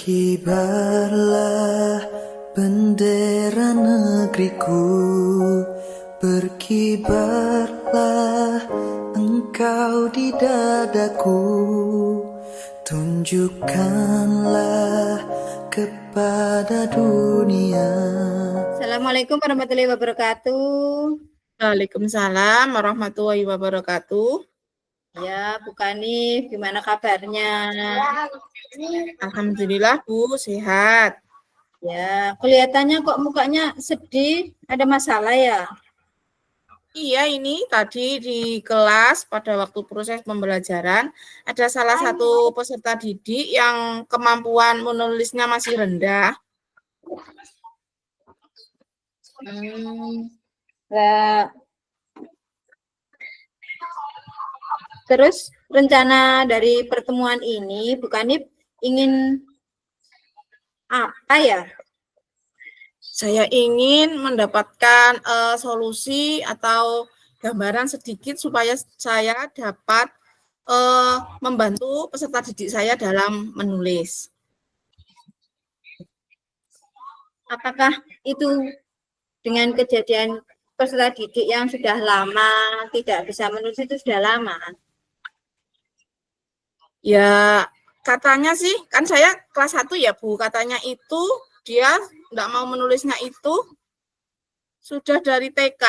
Berkibarlah bendera negeriku, berkibarlah engkau di dadaku, tunjukkanlah kepada dunia. Assalamualaikum warahmatullahi wabarakatuh. Waalaikumsalam warahmatullahi wabarakatuh. Ya, Bu Kanif, gimana kabarnya? Alhamdulillah Bu, sehat. Ya, kelihatannya kok mukanya sedih, ada masalah ya? Iya, ini tadi di kelas pada waktu proses pembelajaran ada salah satu peserta didik yang kemampuan menulisnya masih rendah. Lah, terus rencana dari pertemuan ini, Bu Kanif ingin apa ya? Saya ingin mendapatkan solusi atau gambaran sedikit supaya saya dapat membantu peserta didik saya dalam menulis. Apakah itu dengan kejadian peserta didik yang sudah lama tidak bisa menulis itu sudah lama? Ya, katanya sih, kan saya kelas 1 ya Bu, katanya itu dia enggak mau menulisnya itu sudah dari TK.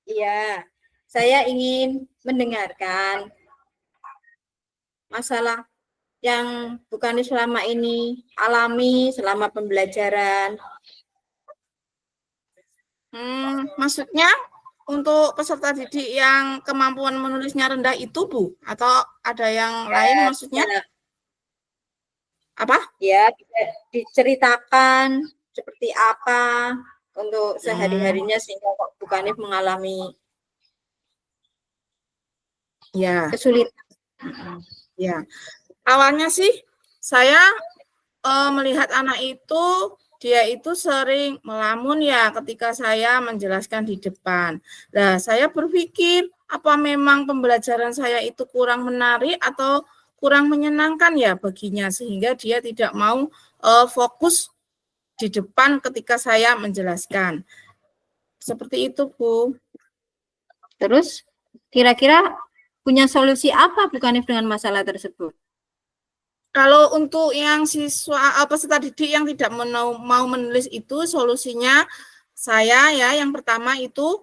Iya, saya ingin mendengarkan masalah yang bukan selama ini alami selama pembelajaran. Maksudnya untuk peserta didik yang kemampuan menulisnya rendah itu Bu? Atau ada yang lain maksudnya? Apa? Ya, bisa diceritakan seperti apa untuk sehari-harinya sehingga kok bukannya mengalami kesulitan. Ya, awalnya sih saya melihat anak itu, dia itu sering melamun ya ketika saya menjelaskan di depan. Nah, saya berpikir apa memang pembelajaran saya itu kurang menarik atau kurang menyenangkan ya baginya sehingga dia tidak mau fokus di depan ketika saya menjelaskan. Seperti itu, Bu. Terus kira-kira punya solusi apa bukannya dengan masalah tersebut? Kalau untuk yang siswa peserta didik yang tidak mau menulis itu solusinya saya ya yang pertama itu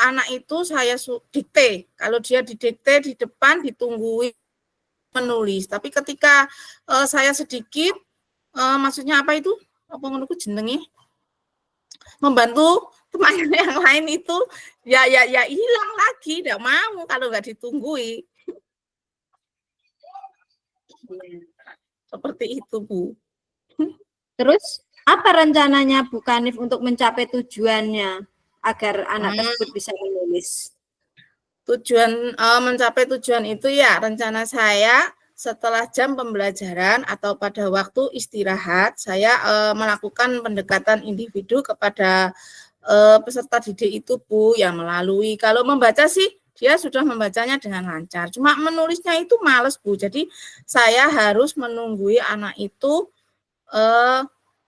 anak itu saya dikte. Kalau dia didikte di depan ditungguin menulis. Tapi ketika saya sedikit maksudnya apa itu? Apa menurutku jenenge? Membantu teman yang lain itu ya hilang lagi, tidak mau kalau nggak ditunggui. Seperti itu, Bu. Terus apa rencananya Bu Kanif untuk mencapai tujuannya agar anak tersebut bisa menulis? Tujuan mencapai tujuan itu ya rencana saya setelah jam pembelajaran atau pada waktu istirahat saya melakukan pendekatan individu kepada peserta didik itu Bu yang melalui kalau membaca sih dia sudah membacanya dengan lancar. Cuma menulisnya itu males Bu. Jadi saya harus menunggui anak itu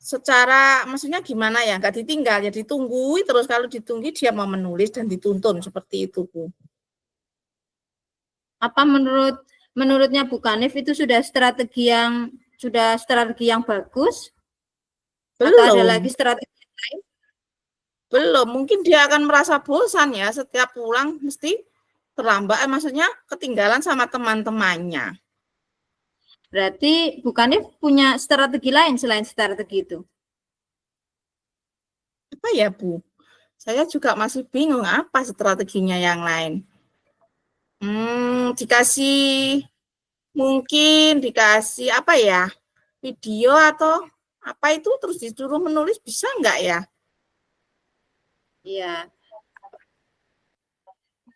secara maksudnya gimana ya nggak ditinggal ya ditunggui terus kalau ditunggu dia mau menulis dan dituntun seperti itu Bu. Apa menurutnya Bu Kanif itu sudah strategi yang bagus? Belum. Atau ada lagi strategi lain? Belum, mungkin dia akan merasa bosan ya setiap pulang mesti terlambat maksudnya ketinggalan sama teman-temannya. Berarti Bu Kanif punya strategi lain selain strategi itu? Apa ya Bu? Saya juga masih bingung apa strateginya yang lain. Dikasih apa ya? Video atau apa itu terus disuruh menulis bisa nggak ya? Iya.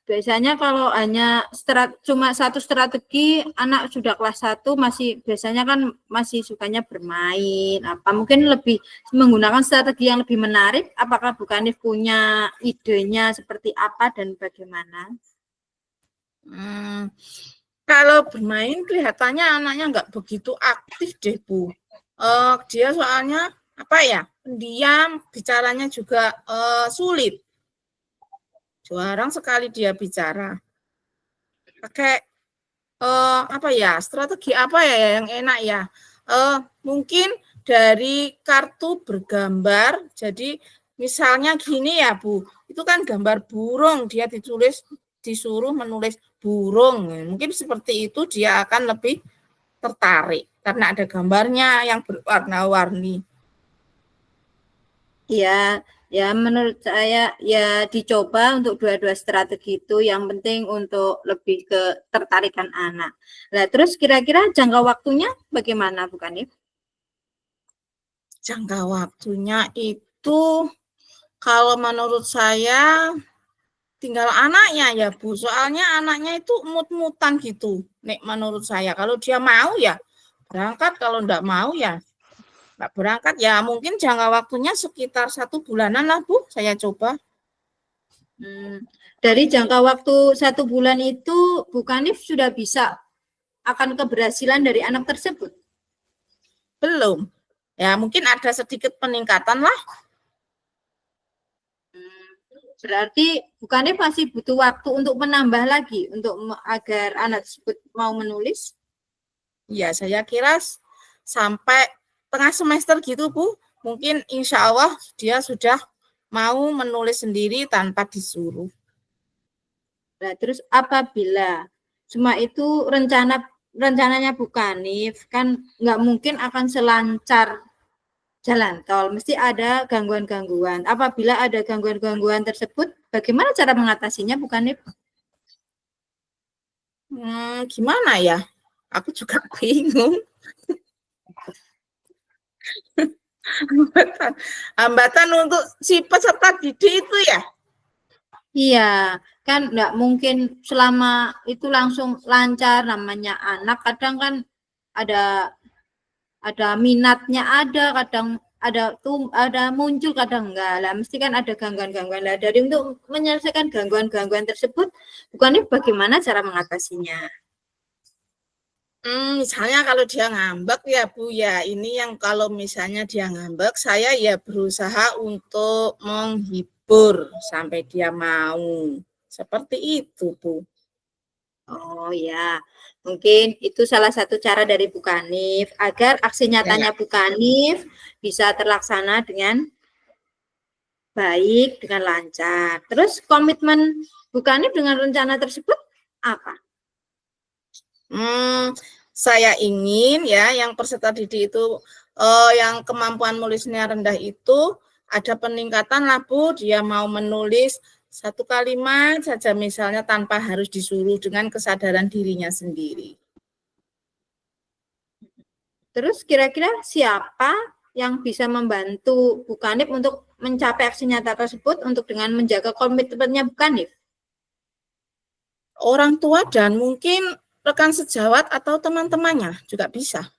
biasanya kalau hanya cuma satu strategi, anak sudah kelas 1 masih biasanya kan masih sukanya bermain apa mungkin lebih menggunakan strategi yang lebih menarik. Apakah Bu Kanif punya idenya seperti apa dan bagaimana? Kalau bermain kelihatannya anaknya nggak begitu aktif deh Bu. Dia soalnya apa ya, pendiam, bicaranya juga sulit. Jarang sekali dia bicara. Pakai apa ya, strategi apa ya yang enak ya? Mungkin dari kartu bergambar. Jadi misalnya gini ya Bu, itu kan gambar burung, dia disuruh menulis burung. Mungkin seperti itu dia akan lebih tertarik karena ada gambarnya yang berwarna-warni. Ya, ya menurut saya ya dicoba untuk dua-dua strategi itu yang penting untuk lebih ke tertarikan anak. Nah, terus kira-kira jangka waktunya bagaimana Bu Kanif? Jangka waktunya itu kalau menurut saya tinggal anaknya ya Bu. Soalnya anaknya itu mut-mutan gitu. Nek menurut saya kalau dia mau ya berangkat, kalau enggak mau ya enggak berangkat. Ya mungkin jangka waktunya sekitar 1 bulanan lah Bu, saya coba. Dari jangka waktu 1 bulan itu Bu Kanif sudah bisa akan keberhasilan dari anak tersebut? Belum. Ya mungkin ada sedikit peningkatan lah. Berarti Bu Kanif masih butuh waktu untuk menambah lagi untuk agar anak tersebut mau menulis? Ya saya kira sampai tengah semester gitu Bu. Mungkin insya Allah dia sudah mau menulis sendiri tanpa disuruh. Nah, terus apabila semua itu rencananya Bu Kanif kan nggak mungkin akan selancar jalan tol, mesti ada gangguan-gangguan. Apabila ada gangguan-gangguan tersebut, bagaimana cara mengatasinya Bu Kanif? Gimana ya? Aku juga bingung. Hambatan untuk si peserta didik itu ya? Iya, kan nggak mungkin selama itu langsung lancar, namanya anak kadang kan ada minatnya, kadang ada muncul, kadang enggak lah, mesti kan ada gangguan-gangguan lah. Dari untuk menyelesaikan gangguan-gangguan tersebut, bukannya bagaimana cara mengatasinya? Misalnya kalau dia ngambek ya Bu ya, ini yang kalau misalnya dia ngambek, saya ya berusaha untuk menghibur sampai dia mau. Seperti itu Bu. Oh ya, mungkin itu salah satu cara dari Bu Kanif agar aksi nyatanya Bu Kanif bisa terlaksana dengan baik, dengan lancar. Terus komitmen Bu Kanif dengan rencana tersebut apa? Saya ingin ya yang peserta didik itu yang kemampuan menulisnya rendah itu ada peningkatan lah Bu, dia mau menulis 1 kalimat saja misalnya tanpa harus disuruh dengan kesadaran dirinya sendiri. Terus kira-kira siapa yang bisa membantu Bu Kanif untuk mencapai aksi nyata tersebut untuk dengan menjaga komitmennya Bu Kanif? Orang tua dan mungkin rekan sejawat atau teman-temannya juga bisa.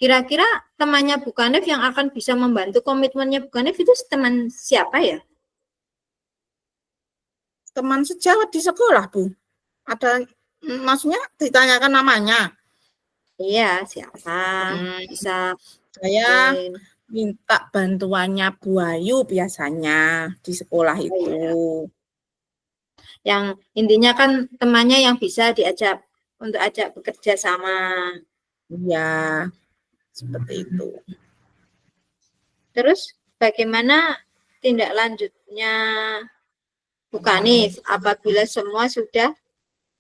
Kira-kira temannya Bu Kanif yang akan bisa membantu komitmennya Bu Kanif itu teman siapa ya? Teman sejawat di sekolah Bu. Ada maksudnya ditanyakan namanya? Iya, siapa? Bisa saya minta bantuannya Bu Ayu biasanya di sekolah itu. Yang intinya kan temannya yang bisa diajak untuk ajak bekerja sama. Iya, seperti itu. Terus bagaimana tindak lanjutnya Bu Kanif apabila semua sudah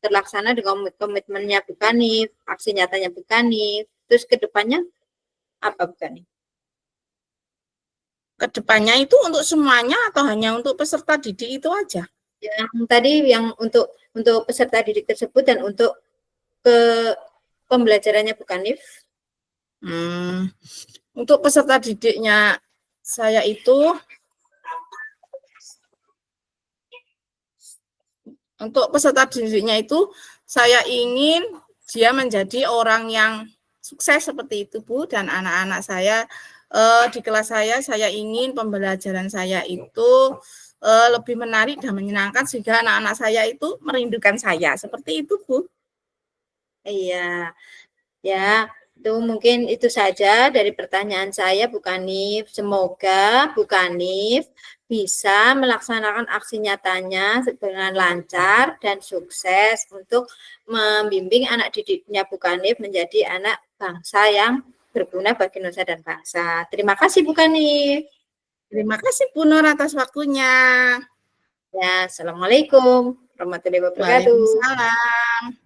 terlaksana dengan komitmennya Bu Kanif, aksi nyatanya Bu Kanif, terus ke depannya apa Bu Kanif? Kedepannya itu untuk semuanya atau hanya untuk peserta didik itu aja? Yang tadi yang untuk peserta didik tersebut dan untuk ke pembelajarannya Bu Kanif. Untuk peserta didiknya saya itu Untuk peserta didiknya itu saya ingin dia menjadi orang yang sukses seperti itu, Bu, dan anak-anak saya di kelas saya ingin pembelajaran saya itu lebih menarik dan menyenangkan sehingga anak-anak saya itu merindukan saya. Seperti itu, Bu. Iya. Ya, itu mungkin itu saja dari pertanyaan saya, Bu Kanif. Semoga Bu Kanif bisa melaksanakan aksi nyatanya dengan lancar dan sukses untuk membimbing anak didiknya Bu Kanif menjadi anak bangsa yang berguna bagi nusa dan bangsa. Terima kasih Bu Kanif. Terima kasih Bu Nur atas waktunya. Ya, Assalamualaikum warahmatullahi wabarakatuh. Waalaikumsalam.